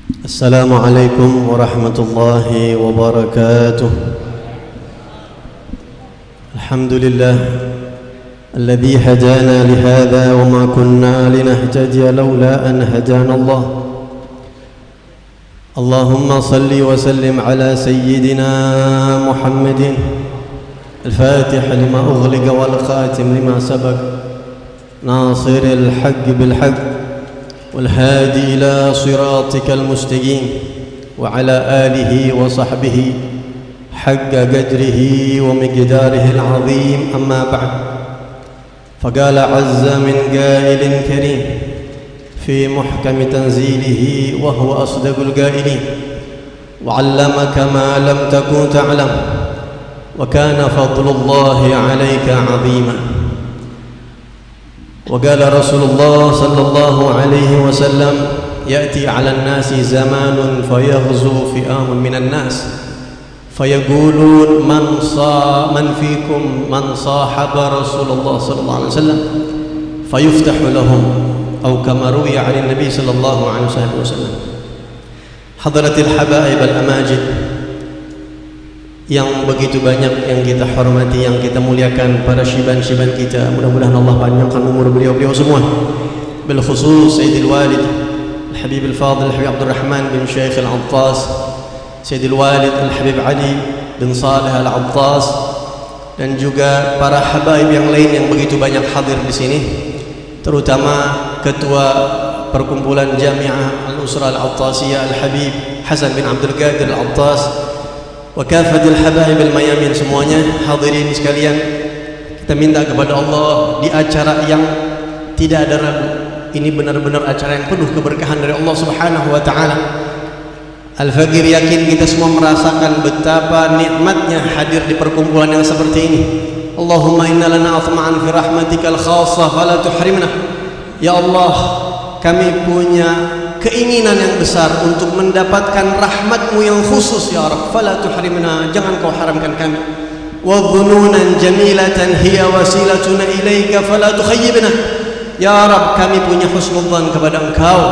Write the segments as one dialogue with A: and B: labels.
A: السلام عليكم ورحمة الله وبركاته. الحمد لله الذي هدانا لهذا وما كنا لنهتدي لولا أن هدانا الله. اللهم صل وسلم على سيدنا محمد الفاتح لما أغلق والخاتم لما سبق ناصر الحق بالحق والهادي إلى صراطك المستقيم وعلى آله وصحبه حق قدره ومقداره العظيم. أما بعد، فقال عز من قائل كريم في محكم تنزيله وهو أصدق القائلين: وعلمك ما لم تكن تعلم وكان فضل الله عليك عظيما. وقال رسول الله صلى الله عليه وسلم: يأتي على الناس زمان فيغزو فئام من الناس فيقولون من فيكم من صاحب رسول الله صلى الله عليه وسلم فيفتح لهم، أو كما روي عن النبي صلى الله عليه وسلم. حضرة الحبائب الأماجد yang begitu banyak yang kita hormati, yang kita muliakan, para syiban-syiban kita, mudah-mudahan Allah panjangkan umur beliau-beliau semua. Bil khusus Sayyidil Walid Al-Habib Al-Fadil Al-Habib Abdurrahman bin Syekh Al-Attas, Sayyidil Walid Al-Habib Ali bin Saleh Al-Attas, dan juga para habaib yang lain yang begitu banyak hadir di sini, terutama Ketua Perkumpulan Jami'ah Al-Usra Al-Attasiyah Al-Habib Hasan bin Abdul Qadir Al-Attas, wa kafatul habaib al-mayamin, semuanya hadirin sekalian. Kita minta kepada Allah di acara yang tidak ada ragu, ini benar-benar acara yang penuh keberkahan dari Allah Subhanahu wa taala. Al-Faqir yakin kita semua merasakan betapa nikmatnya hadir di perkumpulan yang seperti ini. Allahumma inna lana atma'an fi rahmatikal khassah fala tuhrimna. Ya Allah, kami punya keinginan yang besar untuk mendapatkan rahmat-Mu yang khusus, ya Rabb, fala tuhrimna, jangan Kau haramkan kami. Wa dhununan jamilatan hiya wasilatuna ilaika fala tukhayyibna. Ya Rabb, kami punya husnudzan kepada Engkau,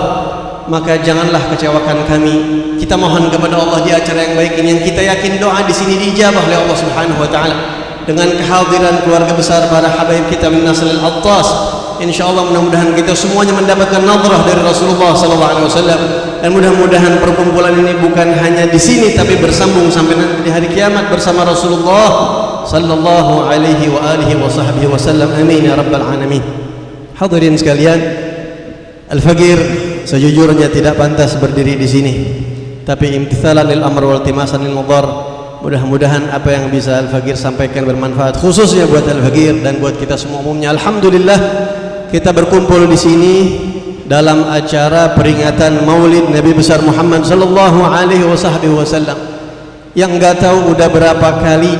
A: maka janganlah kecewakan kami. Kita mohon kepada Allah di acara yang baik ini, yang kita yakin doa di sini diijabah oleh Allah Subhanahu wa taala, dengan kehadiran keluarga besar para habaib kita min nasl al-Attas. Insyaallah mudah-mudahan kita semuanya mendapatkan nadrah dari Rasulullah sallallahu alaihi wasallam, dan mudah-mudahan perkumpulan ini bukan hanya di sini tapi bersambung sampai nanti di hari kiamat bersama Rasulullah sallallahu alaihi wa alihi wasahbihi wasallam. Amin ya rabbal alamin. Hadirin sekalian, Al-Faqir sejujurnya tidak pantas berdiri di sini, tapi imtithalan lil amr wal timasan lil mudhar. Mudah-mudahan apa yang bisa Al-Faqir sampaikan bermanfaat, khususnya buat Al-Faqir dan buat kita semua umumnya. Alhamdulillah, kita berkumpul di sini dalam acara peringatan Maulid Nabi besar Muhammad sallallahu alaihi wasallam, yang enggak tahu udah berapa kali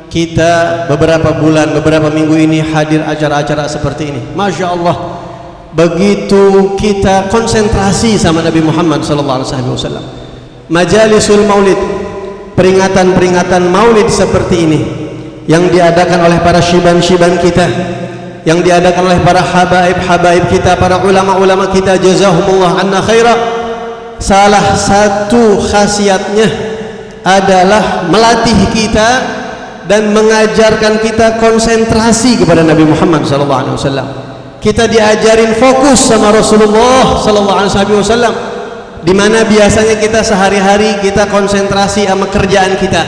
A: kita beberapa bulan, beberapa minggu ini hadir acara-acara seperti ini. Masya Allah, begitu kita konsentrasi sama Nabi Muhammad sallallahu alaihi wasallam. Majalisul Maulid, peringatan-peringatan Maulid seperti ini yang diadakan oleh para syiban-syiban kita, yang diadakan oleh para habaib-habaib kita, para ulama-ulama kita, jazahumullah anna khaira. Salah satu khasiatnya adalah melatih kita dan mengajarkan kita konsentrasi kepada Nabi Muhammad SAW. Kita diajarin fokus sama Rasulullah SAW, di mana biasanya kita sehari-hari kita konsentrasi sama kerjaan kita,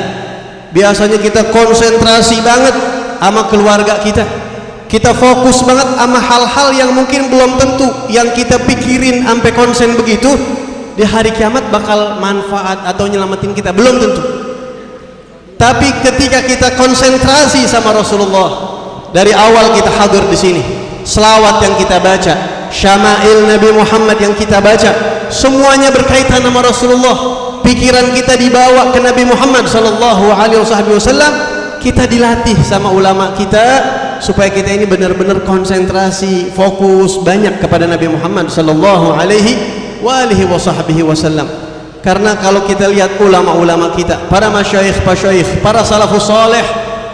A: biasanya kita konsentrasi banget sama keluarga kita, kita fokus banget sama hal-hal yang mungkin belum tentu yang kita pikirin sampai konsen begitu di hari kiamat bakal manfaat atau nyelamatin kita, belum tentu. Tapi ketika kita konsentrasi sama Rasulullah, dari awal kita hadir di sini, selawat yang kita baca, syama'il Nabi Muhammad yang kita baca, semuanya berkaitan sama Rasulullah. Pikiran kita dibawa ke Nabi Muhammad sallallahu alaihi wasallam. Kita dilatih sama ulama kita supaya kita ini benar-benar konsentrasi, fokus banyak kepada Nabi Muhammad sallallahu alaihi wasallam. Karena kalau kita lihat ulama-ulama kita, para masyayikh, para salafus saleh,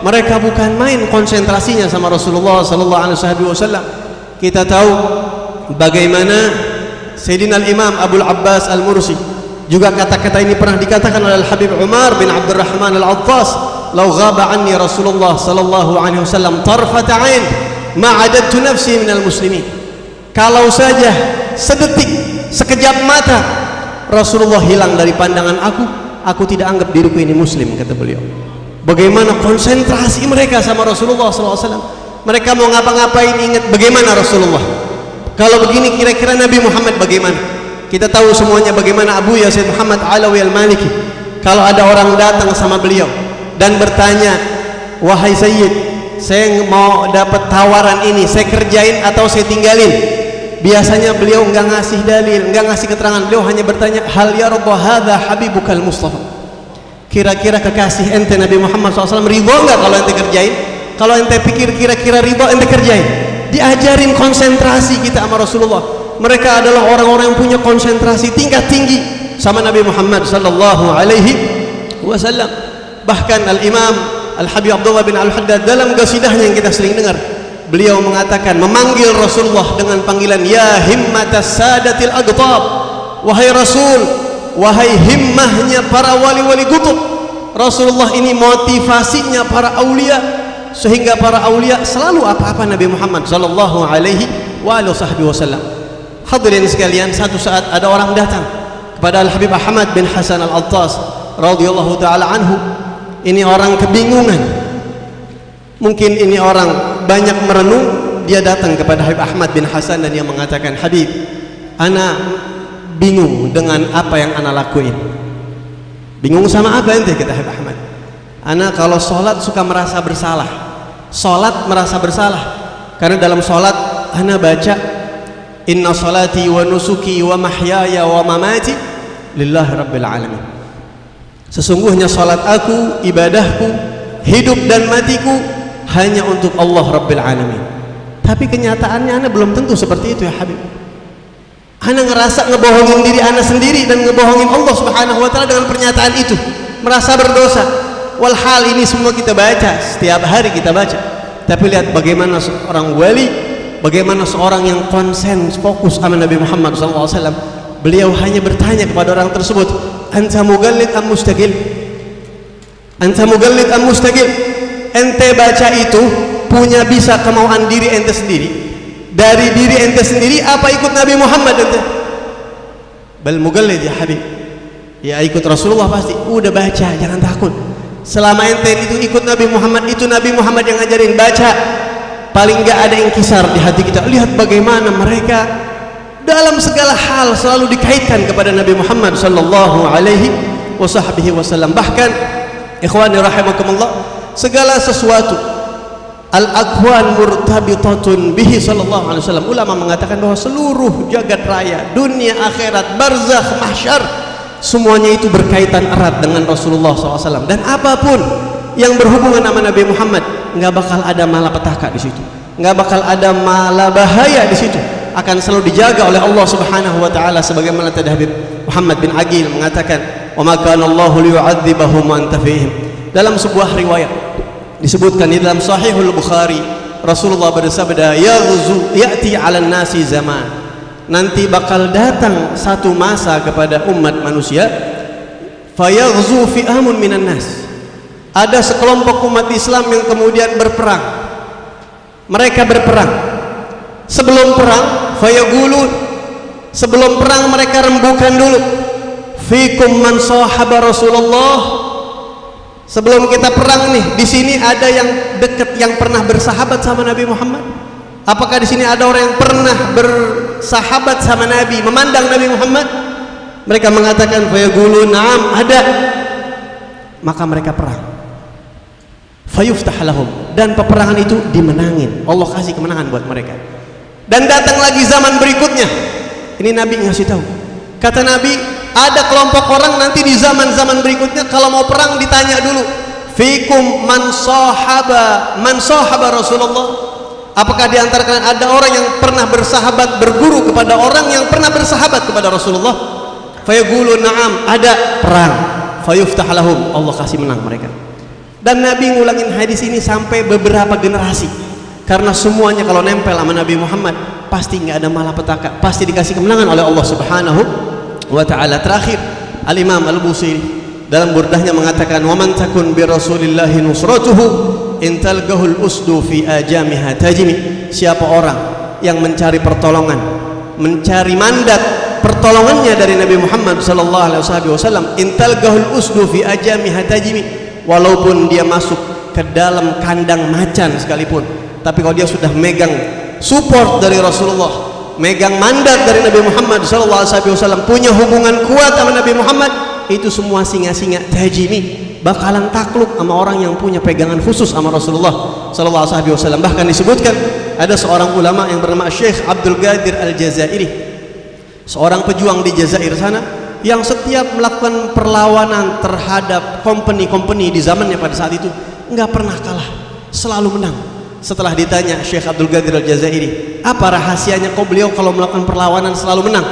A: mereka bukan main konsentrasinya sama Rasulullah sallallahu alaihi wasallam. Kita tahu bagaimana Sayyidina Al-Imam Abul Abbas Al-Mursi. Juga kata-kata ini pernah dikatakan oleh Al-Habib Umar bin Abdurrahman Al-Attas, "Lau ghaba anni Rasulullah sallallahu alaihi wasallam tarfata 'ain ma 'adadtu nafsi minal muslimin." Kalau saja sedetik, sekejap mata Rasulullah hilang dari pandangan aku tidak anggap diriku ini muslim, kata beliau. Bagaimana konsentrasi mereka sama Rasulullah SAW. Mereka mau ngapa-ngapain ingat bagaimana Rasulullah. Kalau begini kira-kira Nabi Muhammad bagaimana? Kita tahu semuanya bagaimana Abu Ya Sayyid Muhammad Alawi Al-Maliki. Kalau ada orang datang sama beliau dan bertanya, "Wahai Sayyid, saya mau dapat tawaran ini, saya kerjain atau saya tinggalin?" Biasanya beliau enggak ngasih dalil, enggak ngasih keterangan. Beliau hanya bertanya, "Hal yarda hadza habibukal Mustafa?" Kira-kira kekasih ente Nabi Muhammad SAW ridho enggak kalau ente kerjain? Kalau ente pikir kira-kira ridho, ente kerjain. Diajarin konsentrasi kita sama Rasulullah. Mereka adalah orang-orang yang punya konsentrasi tingkat tinggi sama Nabi Muhammad sallallahu alaihi wasallam. Bahkan Al-Imam Al-Habib Abdullah bin Al-Haddad dalam qasidahnya yang kita sering dengar, beliau mengatakan, memanggil Rasulullah dengan panggilan ya himmatas sadatil aqtab. Wahai Rasul, wahai himmahnya para wali-wali kutub. Rasulullah ini motivasinya para aulia, sehingga para aulia selalu apa-apa Nabi Muhammad sallallahu alaihi wasallam. Hadirin sekalian, satu saat ada orang datang kepada Al-Habib Ahmad bin Hasan Al-Attas radhiyallahu taala anhu. Ini orang kebingungan. Mungkin ini orang banyak merenung. Dia datang kepada Habib Ahmad bin Hasan dan dia mengatakan, "Habib, ana bingung dengan apa yang ana lakuin." "Bingung sama apa ente?" kata Habib Ahmad. "Ana kalau sholat suka merasa bersalah. Sholat merasa bersalah karena dalam sholat ana baca, inna salati wa nusuki wa mahyaya wa mamati lillahi rabbil alamin." Sesungguhnya salat aku, ibadahku, hidup dan matiku hanya untuk Allah Rabbil Alamin. Tapi kenyataannya ana belum tentu seperti itu ya Habib. Ana ngerasa ngebohongin diri ana sendiri dan ngebohongin Allah Subhanahu wa taala dengan pernyataan itu, merasa berdosa. Walhal ini semua kita baca, setiap hari kita baca. Tapi lihat bagaimana seorang wali, bagaimana seorang yang konsen fokus sama Nabi Muhammad SAW. Beliau hanya bertanya kepada orang tersebut, "Anta mugallid am mustaqil? Anta mugallid am mustaqil?" Ente baca itu punya bisa kemauan diri ente sendiri, dari diri ente sendiri, apa ikut Nabi Muhammad ente? Bal mugallid ya Habib, ya ikut Rasulullah pasti. Udah baca, jangan takut. Selama ente itu ikut Nabi Muhammad, itu Nabi Muhammad yang ngajarin, baca. Paling enggak ada yang kisar di hati kita. Lihat bagaimana mereka dalam segala hal selalu dikaitkan kepada Nabi Muhammad sallallahu alaihi wasallam. Bahkan ikhwani rahimakumullah, segala sesuatu al-aqwan murtabitatun bihi sallallahu alaihi wasallam. Ulama mengatakan bahwa seluruh jagat raya, dunia, akhirat, barzakh, mahsyar, semuanya itu berkaitan erat dengan Rasulullah SAW. Dan apapun yang berhubungan sama Nabi Muhammad, nggak bakal ada malapetaka di situ, nggak bakal ada malabahaya di situ, akan selalu dijaga oleh Allah Subhanahu wa taala. Sebagaimana tadi Habib Muhammad bin Aqil mengatakan, "Wa ma kana Allahu liyu'adzibahum wa anta fihim." Dalam sebuah riwayat disebutkan di dalam Sahihul Bukhari, Rasulullah bersabda, "Ya'ti 'alan nasi zaman." Nanti bakal datang satu masa kepada umat manusia, fayaghzu fi'amun minan nas. Ada sekelompok umat Islam yang kemudian berperang. Mereka berperang. Sebelum perang, fayaqulun, sebelum perang mereka rembukan dulu, fikum man sahaba Rasulullah. Sebelum kita perang nih, di sini ada yang dekat, yang pernah bersahabat sama Nabi Muhammad? Apakah di sini ada orang yang pernah bersahabat sama Nabi, memandang Nabi Muhammad? Mereka mengatakan, fayaqulun, na'am, ada. Maka mereka perang. Fayuftah lahum, dan peperangan itu dimenangin. Allah kasih kemenangan buat mereka. Dan datang lagi zaman berikutnya. Ini Nabi ngasih tahu. Kata Nabi, ada kelompok orang nanti di zaman-zaman berikutnya kalau mau perang ditanya dulu, fikum man sahaba Rasulullah. Apakah di antara kalian ada orang yang pernah bersahabat, berguru kepada orang yang pernah bersahabat kepada Rasulullah? Fayaqulun na'am, ada. Perang. Fayuftah lahum, Allah kasih menang mereka. Dan Nabi ngulangin hadis ini sampai beberapa generasi, karena semuanya kalau nempel sama Nabi Muhammad pasti nggak ada malapetaka, pasti dikasih kemenangan oleh Allah Subhanahu wa ta'ala. Terakhir, Al-Imam Al-Busiri dalam burdahnya mengatakan, wa man takun bi rasulillahi nusratuhu in talgahul usdu fi ajamiha tajimi. Siapa orang yang mencari pertolongan, mencari mandat pertolongannya dari Nabi Muhammad sallallahu alaihi wasallam, in talgahul usdu fi ajamiha tajimi, walaupun dia masuk ke dalam kandang macan sekalipun, tapi kalau dia sudah megang support dari Rasulullah, megang mandat dari Nabi Muhammad sallallahu alaihi wasallam, punya hubungan kuat sama Nabi Muhammad, itu semua singa-singa tajimi bakalan takluk sama orang yang punya pegangan khusus sama Rasulullah sallallahu alaihi wasallam. Bahkan disebutkan ada seorang ulama yang bernama Syekh Abdul Qadir Al-Jazairi, seorang pejuang di Jazair sana, yang setiap melakukan perlawanan terhadap company di zamannya pada saat itu nggak pernah kalah, selalu menang. Setelah ditanya Syekh Abdul Qadir Al-Jazairi, apa rahasianya kok beliau kalau melakukan perlawanan selalu menang?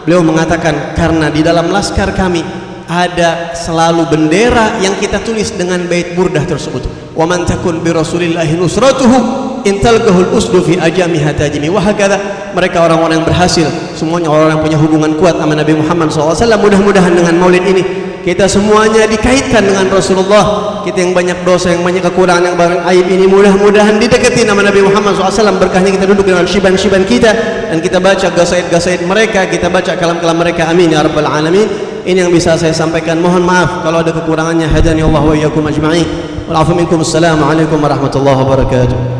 A: Beliau mengatakan, karena di dalam laskar kami ada selalu bendera yang kita tulis dengan bait burdah tersebut, wa man takun bi rasulillahi nusratuhu in talgahul usdu fi ajamiha tajimi. Wa hakadha, mereka orang-orang yang berhasil, semuanya orang yang punya hubungan kuat sama Nabi Muhammad SAW. Mudah-mudahan dengan maulid ini kita semuanya dikaitkan dengan Rasulullah. Kita yang banyak dosa, yang banyak kekurangan, yang banyak aib ini, mudah-mudahan didekati nama Nabi Muhammad SAW. Berkahnya kita duduk dengan syiban-syiban kita dan kita baca gasaid-gasaid mereka, kita baca kalam-kalam mereka. Amin ya rabbal alamin. Ini yang bisa saya sampaikan. Mohon maaf kalau ada kekurangannya. Hadani Allah wa iyyakum ajma'in. Wal 'afwu minkum. Assalamu alaikum warahmatullahi wabarakatuh.